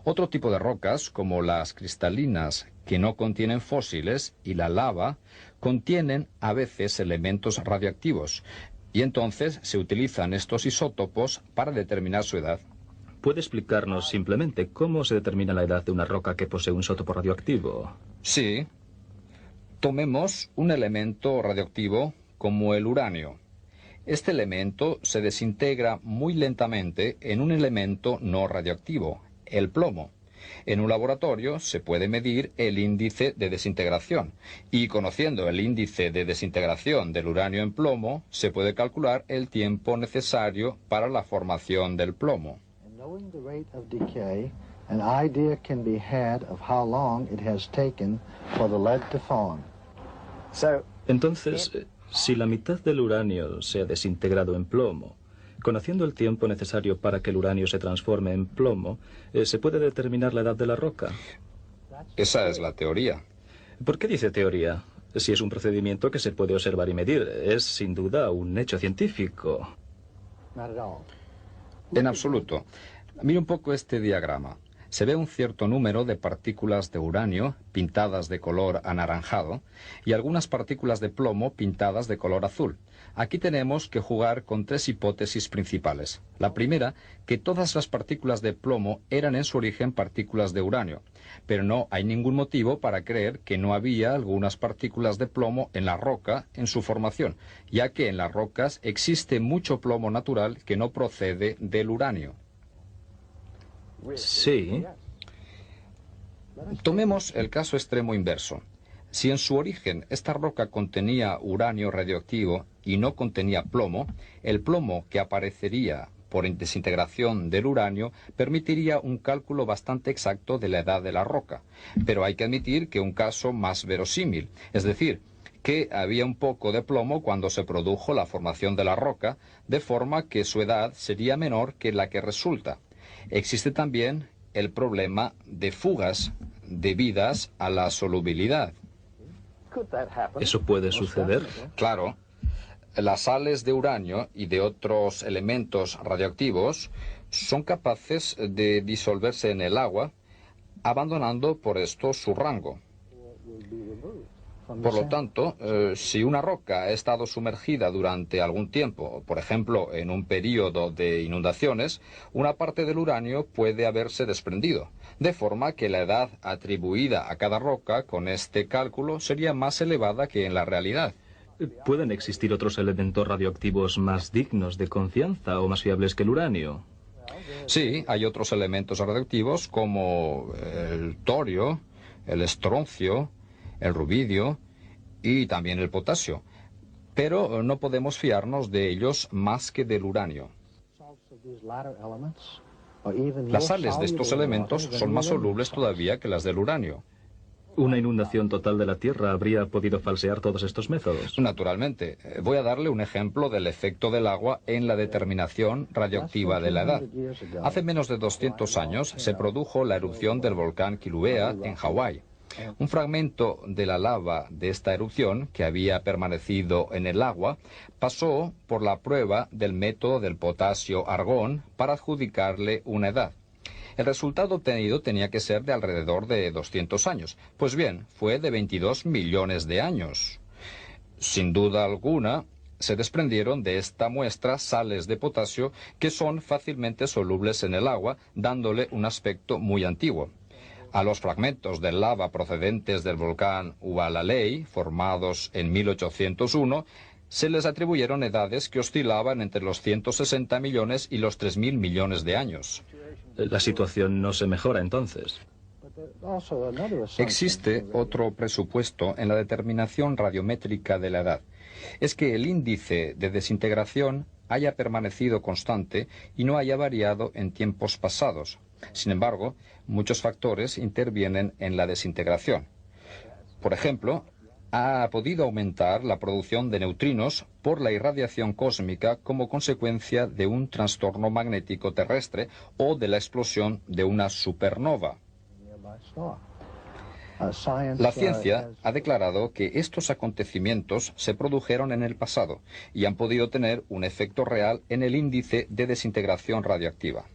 Otro tipo de rocas, como las cristalinas, que no contienen fósiles, y la lava, contienen a veces elementos radioactivos, y entonces se utilizan estos isótopos para determinar su edad. ¿Puede explicarnos simplemente cómo se determina la edad de una roca que posee un isótopo radioactivo? Sí. Tomemos un elemento radioactivo como el uranio. Este elemento se desintegra muy lentamente en un elemento no radioactivo, el plomo. En un laboratorio se puede medir el índice de desintegración y conociendo el índice de desintegración del uranio en plomo, se puede calcular el tiempo necesario para la formación del plomo. Knowing the rate of decay, an idea can be had of how long it has taken for the lead to form. Entonces, si la mitad del uranio se ha desintegrado en plomo, conociendo el tiempo necesario para que el uranio se transforme en plomo, ¿se puede determinar la edad de la roca? Esa es la teoría. ¿Por qué dice teoría? Si es un procedimiento que se puede observar y medir, es sin duda un hecho científico. Not at all. En absoluto. Mira un poco este diagrama. Se ve un cierto número de partículas de uranio pintadas de color anaranjado y algunas partículas de plomo pintadas de color azul. Aquí tenemos que jugar con tres hipótesis principales. La primera, que todas las partículas de plomo eran en su origen partículas de uranio, pero no hay ningún motivo para creer que no había algunas partículas de plomo en la roca en su formación, ya que en las rocas existe mucho plomo natural que no procede del uranio. Sí. Tomemos el caso extremo inverso. Si en su origen esta roca contenía uranio radioactivo y no contenía plomo, el plomo que aparecería por desintegración del uranio permitiría un cálculo bastante exacto de la edad de la roca. Pero hay que admitir que un caso más verosímil, es decir, que había un poco de plomo cuando se produjo la formación de la roca, de forma que su edad sería menor que la que resulta. Existe también el problema de fugas debidas a la solubilidad. ¿Eso puede suceder? Claro, las sales de uranio y de otros elementos radioactivos son capaces de disolverse en el agua, abandonando por esto su rango. Por lo tanto, si una roca ha estado sumergida durante algún tiempo, por ejemplo, en un período de inundaciones, una parte del uranio puede haberse desprendido, de forma que la edad atribuida a cada roca con este cálculo sería más elevada que en la realidad. ¿Pueden existir otros elementos radioactivos más dignos de confianza o más fiables que el uranio? Sí, hay otros elementos radioactivos como el torio, el estroncio, el rubidio y también el potasio, pero no podemos fiarnos de ellos más que del uranio. Las sales de estos elementos son más solubles todavía que las del uranio. ¿Una inundación total de la Tierra habría podido falsear todos estos métodos? Naturalmente. Voy a darle un ejemplo del efecto del agua en la determinación radioactiva de la edad. Hace menos de 200 años se produjo la erupción del volcán Kilauea en Hawái. Un fragmento de la lava de esta erupción, que había permanecido en el agua, pasó por la prueba del método del potasio-argón para adjudicarle una edad. El resultado obtenido tenía que ser de alrededor de 200 años. Pues bien, fue de 22 millones de años. Sin duda alguna, se desprendieron de esta muestra sales de potasio que son fácilmente solubles en el agua, dándole un aspecto muy antiguo. A los fragmentos de lava procedentes del volcán Hualalai, formados en 1801, se les atribuyeron edades que oscilaban entre los 160 millones y los 3.000 millones de años. La situación no se mejora entonces. Existe otro presupuesto en la determinación radiométrica de la edad, es que el índice de desintegración haya permanecido constante y no haya variado en tiempos pasados. Sin embargo, muchos factores intervienen en la desintegración. Por ejemplo, ha podido aumentar la producción de neutrinos por la irradiación cósmica como consecuencia de un trastorno magnético terrestre o de la explosión de una supernova. La ciencia ha declarado que estos acontecimientos se produjeron en el pasado y han podido tener un efecto real en el índice de desintegración radioactiva.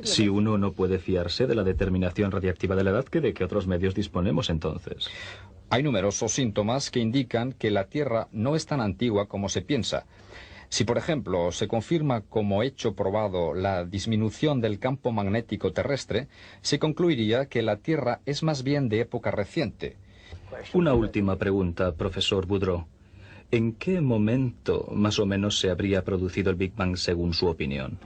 Si uno no puede fiarse de la determinación radiactiva de la edad, ¿de qué otros medios disponemos entonces? Hay numerosos síntomas que indican que la Tierra no es tan antigua como se piensa. Si, por ejemplo, se confirma como hecho probado la disminución del campo magnético terrestre, se concluiría que la Tierra es más bien de época reciente. Una última pregunta, profesor Boudreau. ¿En qué momento más o menos se habría producido el Big Bang según su opinión?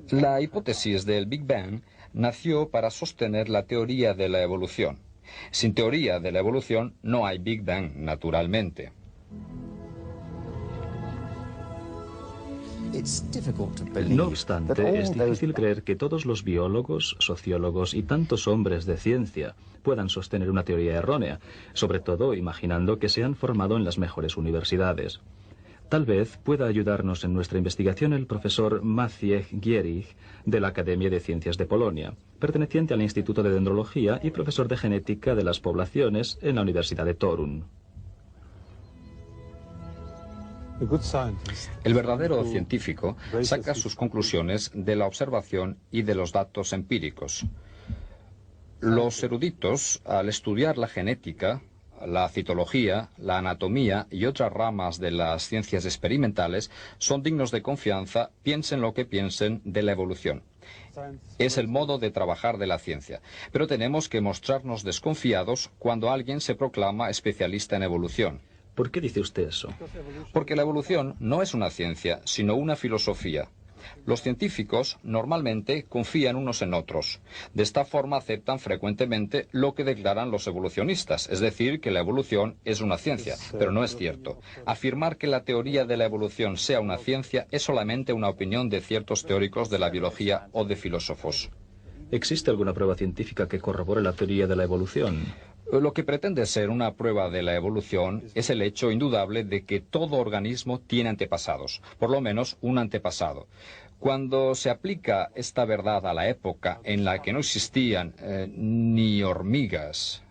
La hipótesis del Big Bang nació para sostener la teoría de la evolución. Sin teoría de la evolución no hay Big Bang, naturalmente. No obstante, es difícil creer que todos los biólogos, sociólogos y tantos hombres de ciencia puedan sostener una teoría errónea, sobre todo imaginando que se han formado en las mejores universidades. Tal vez pueda ayudarnos en nuestra investigación el profesor Maciej Gierich de la Academia de Ciencias de Polonia, perteneciente al Instituto de Dendrología y profesor de Genética de las Poblaciones en la Universidad de Torun. El verdadero científico saca sus conclusiones de la observación y de los datos empíricos. Los eruditos, al estudiar la genética, la citología, la anatomía y otras ramas de las ciencias experimentales, son dignos de confianza, piensen lo que piensen de la evolución. Es el modo de trabajar de la ciencia, pero tenemos que mostrarnos desconfiados cuando alguien se proclama especialista en evolución. ¿Por qué dice usted eso? Porque la evolución no es una ciencia, sino una filosofía. Los científicos normalmente confían unos en otros. De esta forma aceptan frecuentemente lo que declaran los evolucionistas, es decir, que la evolución es una ciencia, pero no es cierto. Afirmar que la teoría de la evolución sea una ciencia es solamente una opinión de ciertos teóricos de la biología o de filósofos. ¿Existe alguna prueba científica que corrobore la teoría de la evolución? Lo que pretende ser una prueba de la evolución es el hecho indudable de que todo organismo tiene antepasados, por lo menos un antepasado. Cuando se aplica esta verdad a la época en la que no existían ni hormigas,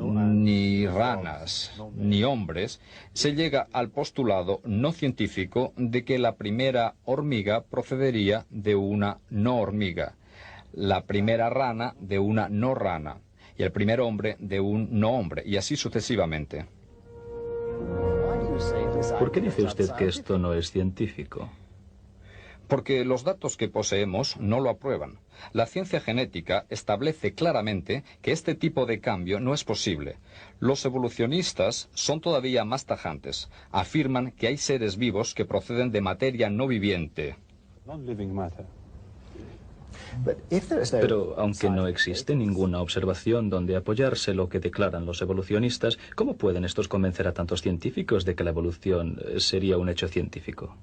ni ranas, ni hombres, se llega al postulado no científico de que la primera hormiga procedería de una no hormiga, la primera rana de una no rana, y el primer hombre de un no hombre, y así sucesivamente. ¿Por qué dice usted que esto no es científico? Porque los datos que poseemos no lo aprueban. La ciencia genética establece claramente que este tipo de cambio no es posible. Los evolucionistas son todavía más tajantes. Afirman que hay seres vivos que proceden de materia no viviente. Pero aunque no existe ninguna observación donde apoyarse lo que declaran los evolucionistas, ¿cómo pueden estos convencer a tantos científicos de que la evolución sería un hecho científico?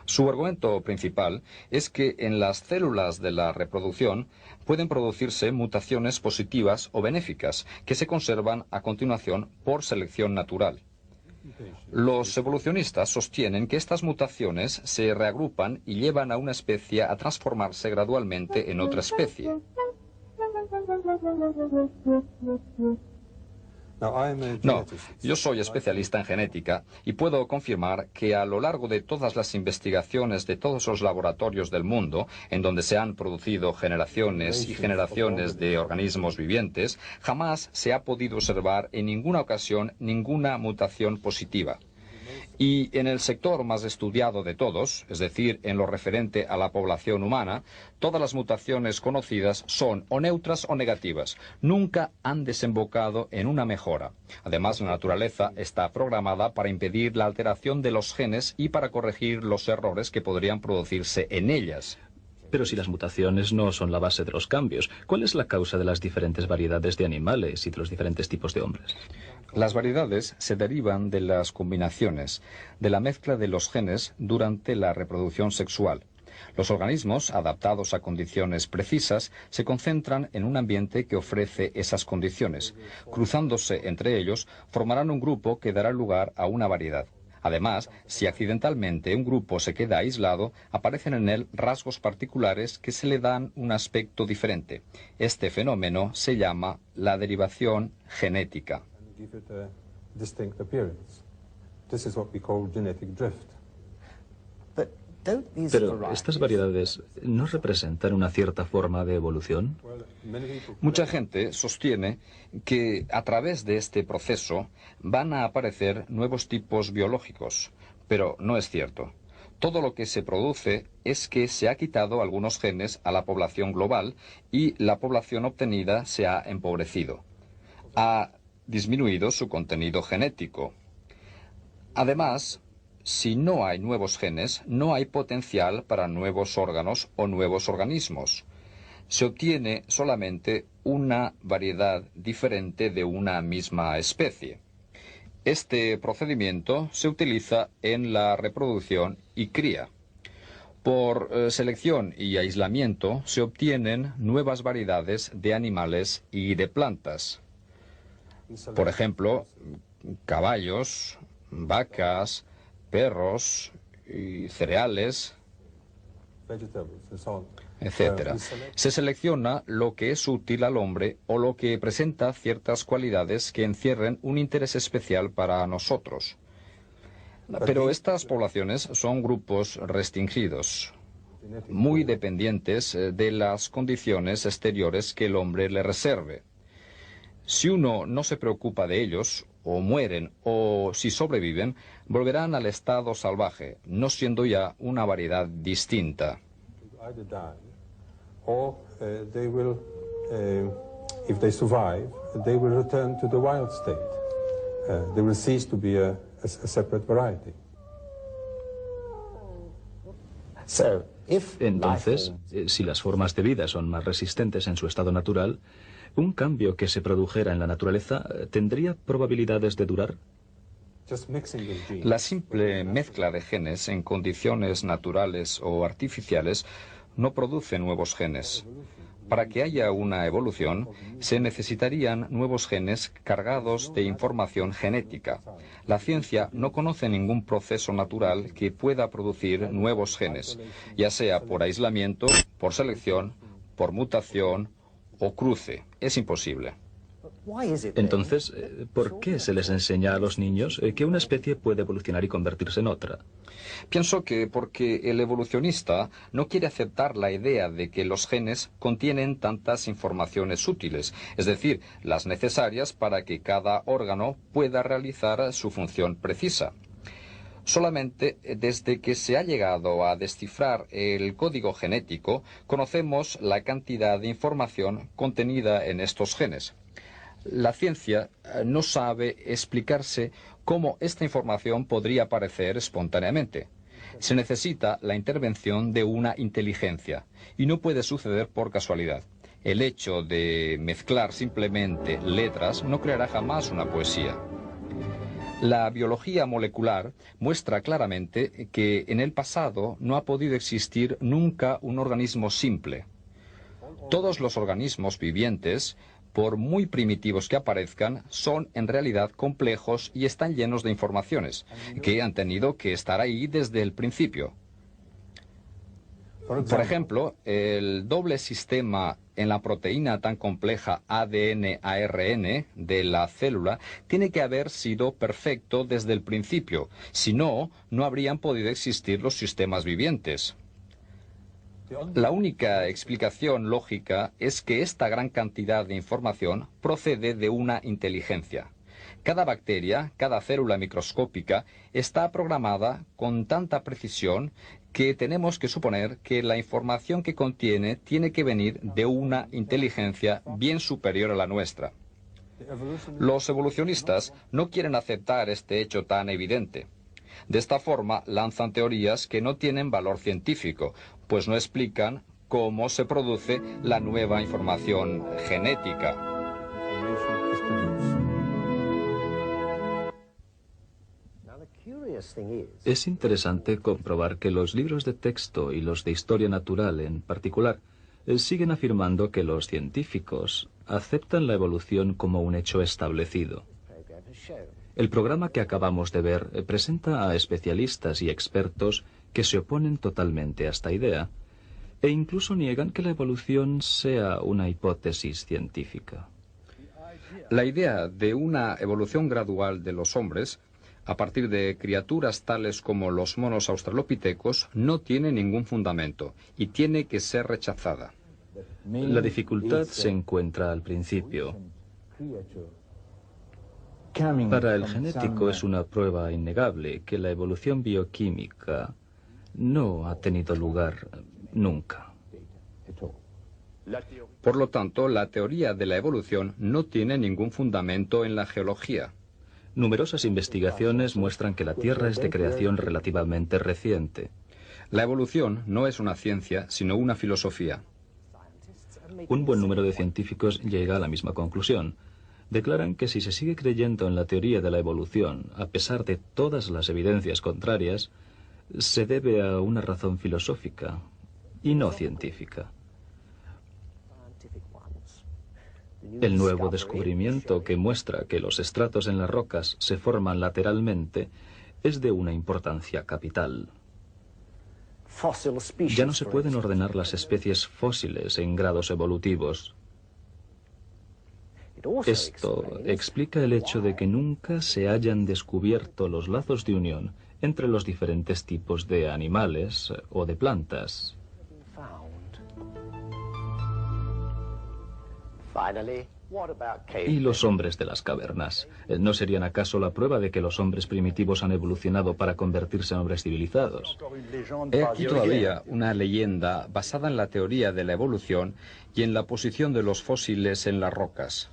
Su argumento principal es que en las células de la reproducción pueden producirse mutaciones positivas o benéficas que se conservan a continuación por selección natural. Los evolucionistas sostienen que estas mutaciones se reagrupan y llevan a una especie a transformarse gradualmente en otra especie. No, yo soy especialista en genética y puedo confirmar que a lo largo de todas las investigaciones de todos los laboratorios del mundo, en donde se han producido generaciones y generaciones de organismos vivientes, jamás se ha podido observar en ninguna ocasión ninguna mutación positiva. Y en el sector más estudiado de todos, es decir, en lo referente a la población humana, todas las mutaciones conocidas son o neutras o negativas. Nunca han desembocado en una mejora. Además, la naturaleza está programada para impedir la alteración de los genes y para corregir los errores que podrían producirse en ellas. Pero si las mutaciones no son la base de los cambios, ¿cuál es la causa de las diferentes variedades de animales y de los diferentes tipos de hombres? Las variedades se derivan de las combinaciones, de la mezcla de los genes durante la reproducción sexual. Los organismos, adaptados a condiciones precisas, se concentran en un ambiente que ofrece esas condiciones. Cruzándose entre ellos, formarán un grupo que dará lugar a una variedad. Además, si accidentalmente un grupo se queda aislado, aparecen en él rasgos particulares que se le dan un aspecto diferente. Este fenómeno se llama la derivación genética. Give it a distinct appearance. This is what we call genetic drift. Pero estas variedades ¿no representan una cierta forma de evolución? Mucha gente sostiene que a través de este proceso van a aparecer nuevos tipos biológicos, pero no es cierto. Todo lo que se produce es que se ha quitado algunos genes a la población global y la población obtenida se ha empobrecido. Ha disminuido su contenido genético. Además, si no hay nuevos genes, no hay potencial para nuevos órganos o nuevos organismos. Se obtiene solamente una variedad diferente de una misma especie. Este procedimiento se utiliza en la reproducción y cría. Por selección y aislamiento se obtienen nuevas variedades de animales y de plantas. Por ejemplo, caballos, vacas, perros y cereales, etc. Se selecciona lo que es útil al hombre o lo que presenta ciertas cualidades que encierren un interés especial para nosotros. Pero estas poblaciones son grupos restringidos, muy dependientes de las condiciones exteriores que el hombre le reserve. Si uno no se preocupa de ellos, o mueren, o si sobreviven, volverán al estado salvaje, no siendo ya una variedad distinta. Either die, or they will, if they survive, they will return to the wild state. They will cease to be a separate variety. Entonces, si las formas de vida son más resistentes en su estado natural, ¿un cambio que se produjera en la naturaleza tendría probabilidades de durar? La simple mezcla de genes en condiciones naturales o artificiales no produce nuevos genes. Para que haya una evolución, se necesitarían nuevos genes cargados de información genética. La ciencia no conoce ningún proceso natural que pueda producir nuevos genes, ya sea por aislamiento, por selección, por mutación o cruce. Es imposible. Entonces, ¿por qué se les enseña a los niños que una especie puede evolucionar y convertirse en otra? Pienso que porque el evolucionista no quiere aceptar la idea de que los genes contienen tantas informaciones útiles, es decir, las necesarias para que cada órgano pueda realizar su función precisa. Solamente desde que se ha llegado a descifrar el código genético, conocemos la cantidad de información contenida en estos genes. La ciencia no sabe explicarse cómo esta información podría aparecer espontáneamente. Se necesita la intervención de una inteligencia, y no puede suceder por casualidad. El hecho de mezclar simplemente letras no creará jamás una poesía. La biología molecular muestra claramente que en el pasado no ha podido existir nunca un organismo simple. Todos los organismos vivientes, por muy primitivos que aparezcan, son en realidad complejos y están llenos de informaciones, que han tenido que estar ahí desde el principio. Por ejemplo, el doble sistema en la proteína tan compleja ADN-ARN de la célula tiene que haber sido perfecto desde el principio, si no, no habrían podido existir los sistemas vivientes. La única explicación lógica es que esta gran cantidad de información procede de una inteligencia. Cada bacteria, cada célula microscópica está programada con tanta precisión que tenemos que suponer que la información que contiene tiene que venir de una inteligencia bien superior a la nuestra. Los evolucionistas no quieren aceptar este hecho tan evidente. De esta forma lanzan teorías que no tienen valor científico, pues no explican cómo se produce la nueva información genética. Es interesante comprobar que los libros de texto y los de historia natural en particular siguen afirmando que los científicos aceptan la evolución como un hecho establecido. El programa que acabamos de ver presenta a especialistas y expertos que se oponen totalmente a esta idea e incluso niegan que la evolución sea una hipótesis científica. La idea de una evolución gradual de los hombres a partir de criaturas tales como los monos australopitecos no tiene ningún fundamento y tiene que ser rechazada. La dificultad se encuentra al principio. Para el genético es una prueba innegable que la evolución bioquímica no ha tenido lugar nunca. Por lo tanto, la teoría de la evolución no tiene ningún fundamento en la geología. Numerosas investigaciones muestran que la Tierra es de creación relativamente reciente. La evolución no es una ciencia, sino una filosofía. Un buen número de científicos llega a la misma conclusión. Declaran que si se sigue creyendo en la teoría de la evolución, a pesar de todas las evidencias contrarias, se debe a una razón filosófica y no científica. El nuevo descubrimiento que muestra que los estratos en las rocas se forman lateralmente es de una importancia capital. Ya no se pueden ordenar las especies fósiles en grados evolutivos. Esto explica el hecho de que nunca se hayan descubierto los lazos de unión entre los diferentes tipos de animales o de plantas. ¿Y los hombres de las cavernas? ¿No serían acaso la prueba de que los hombres primitivos han evolucionado para convertirse en hombres civilizados? He aquí todavía una leyenda basada en la teoría de la evolución y en la posición de los fósiles en las rocas.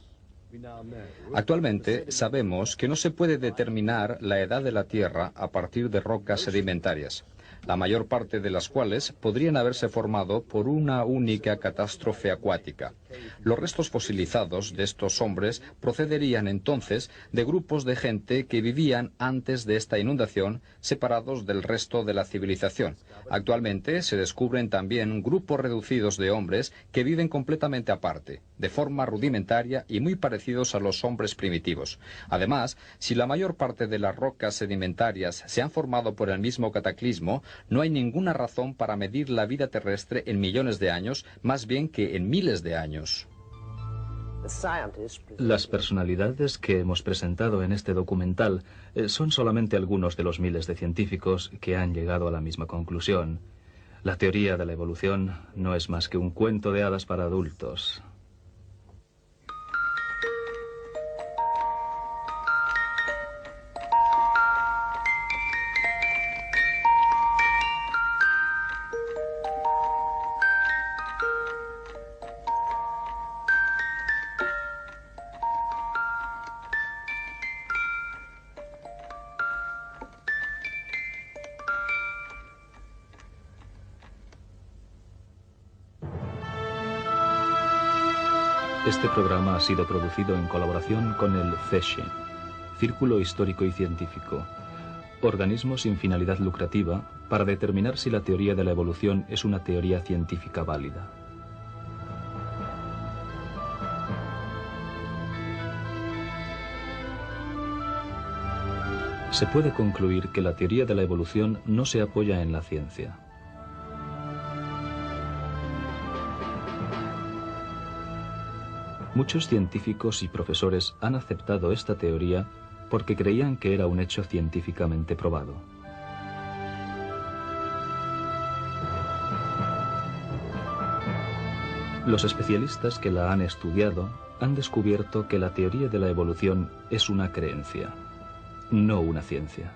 Actualmente sabemos que no se puede determinar la edad de la Tierra a partir de rocas sedimentarias, la mayor parte de las cuales podrían haberse formado por una única catástrofe acuática. Los restos fosilizados de estos hombres procederían entonces de grupos de gente que vivían antes de esta inundación, separados del resto de la civilización. Actualmente se descubren también grupos reducidos de hombres que viven completamente aparte, de forma rudimentaria y muy parecidos a los hombres primitivos. Además, si la mayor parte de las rocas sedimentarias se han formado por el mismo cataclismo, no hay ninguna razón para medir la vida terrestre en millones de años, más bien que en miles de años. Las personalidades que hemos presentado en este documental son solamente algunos de los miles de científicos que han llegado a la misma conclusión. La teoría de la evolución no es más que un cuento de hadas para adultos. Este programa ha sido producido en colaboración con el CESCE, Círculo Histórico y Científico, organismo sin finalidad lucrativa para determinar si la teoría de la evolución es una teoría científica válida. Se puede concluir que la teoría de la evolución no se apoya en la ciencia. Muchos científicos y profesores han aceptado esta teoría porque creían que era un hecho científicamente probado. Los especialistas que la han estudiado han descubierto que la teoría de la evolución es una creencia, no una ciencia.